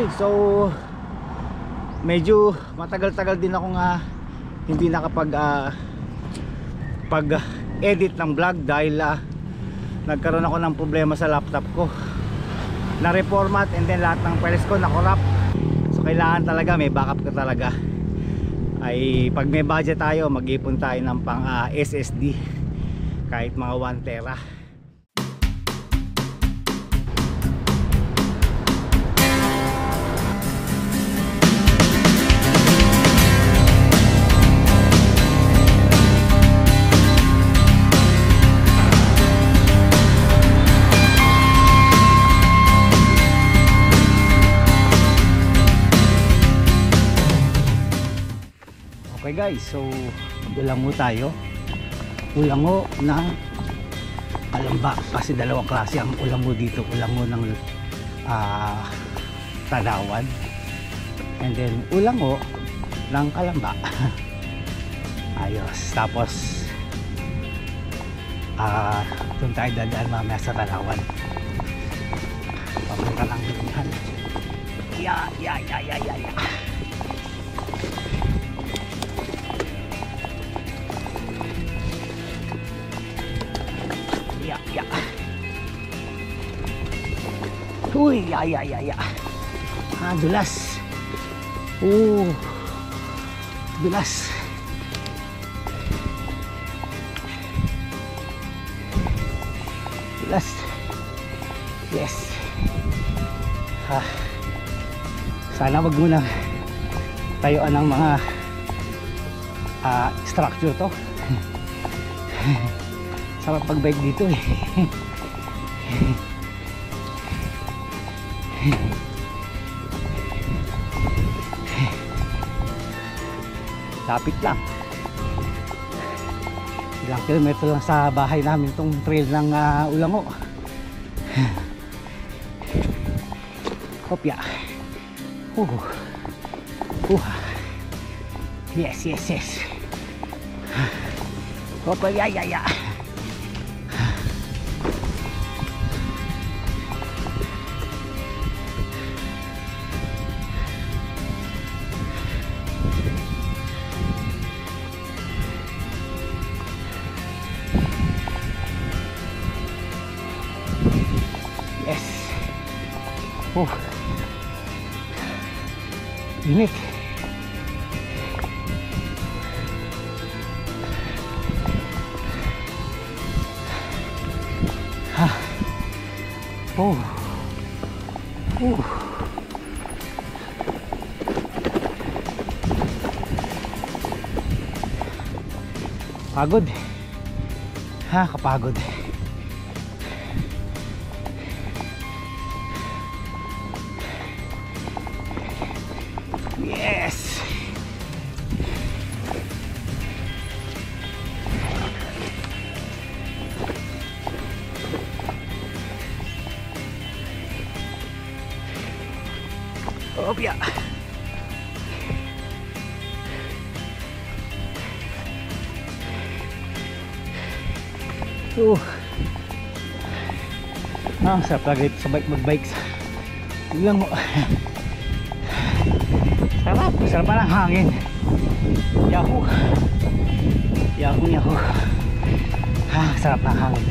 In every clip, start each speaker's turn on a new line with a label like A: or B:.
A: Okay, so medyo matagal-tagal din ako nga hindi nakapag edit ng vlog dahil nagkaroon ako ng problema sa laptop ko, na reformat, and then lahat ng files ko na-corrupt. So kailangan talaga may backup ka talaga. Ay pag may budget tayo, mag-ipon tayo ng pang SSD kahit mga 1 tera. Okay guys, so ulango tayo. Ulango ng Kalamba, kasi dalawang klase ang ulango dito. Ulango ng Tanawan, and then ulango ng Kalamba. Ayos. Tapos doon tayo dadaan mamaya sa Tanawan. Papunta lang dyan. Ya. Uy, ya. Dulas. Dulas. Dulas. Yes. Sana wag muna tayuan ng mga structure to. Sarap pag-bike dito eh. Lapit lang. Ilang kilometro lang sa bahay namin itong trail ng Ulango. Kopya. Yes. Kopya, ya. Init. Pagod. Kapagod. Yes. Opya. Sarap lagi sa mag-bike. Bilang mo. Sarap pa ng hangin. Yahoo. Sarap ng hangin.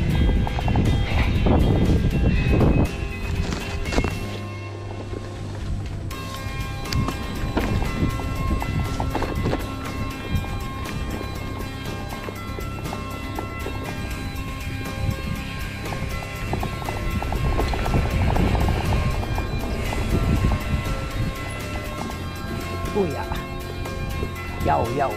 A: Yaw.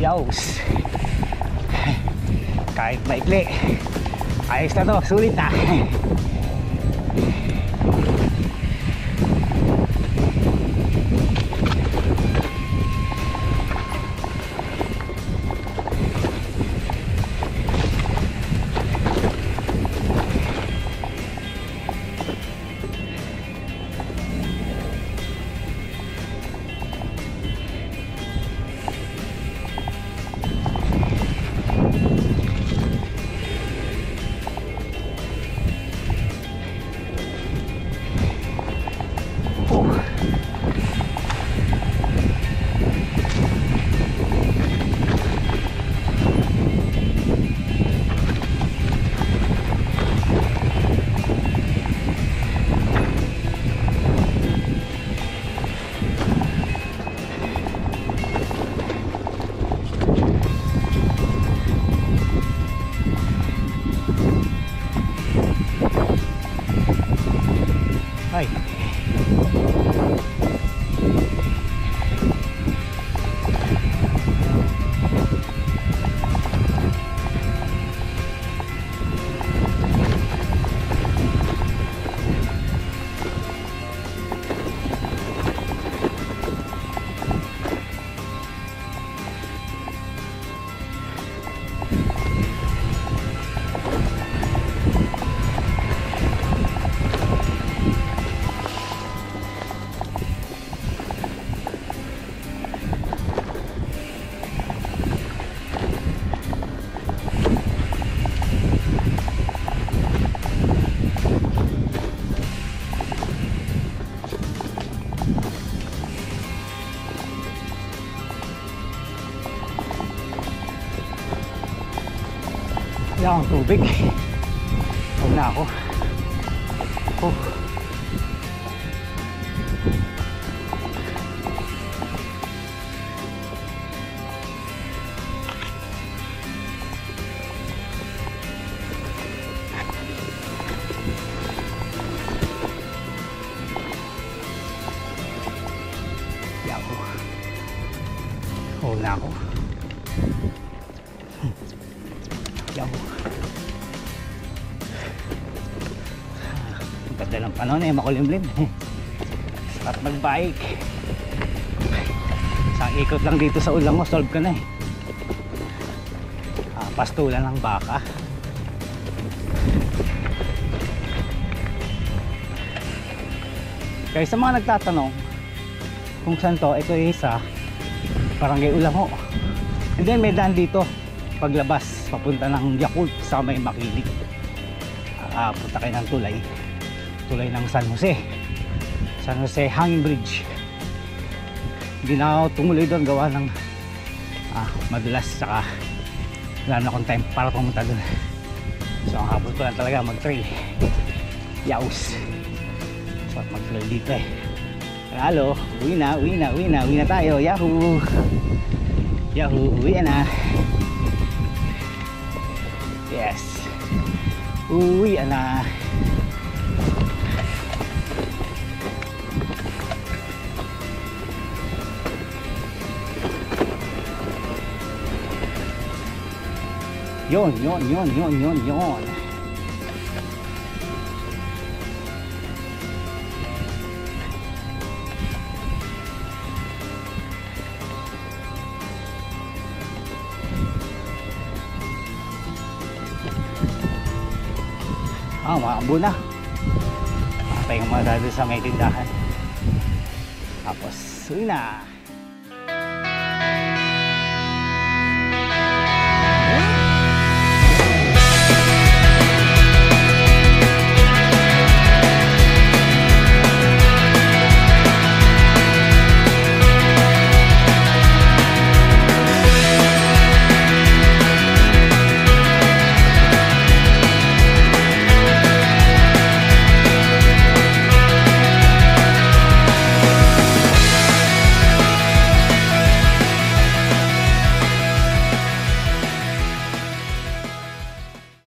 A: Yaws. Kahit maikli, ayos na to, sulit na. Ay. Wala akong tubig. Huwag na ako. Huwag na ako. Ang ganda ng panahon eh, makulimlim. Sarap mag-bike. Isang ikot lang dito sa ulang mo, solve ka na eh. Pastulan ng baka. Kaya sa mga nagtatanong kung saan to, ito isa Barangay Ulango. And then may daan dito paglabas papunta ng Yakult sa may Makiling. Punta kayo ng tulay ng San Jose Hanging Bridge. Hindi na ako tumuloy doon gawa ng madulas, saka wala na akong time para pumunta doon. So ang habol ko lang talaga mag-trail. Yaus. So mag-trail dito eh. Halo, uwi na tayo. Yahoo, uwi na. Yes, uwi na. Yon. Maambo na. Patay yung mga dado sa may tindahan. Tapos, uwi na.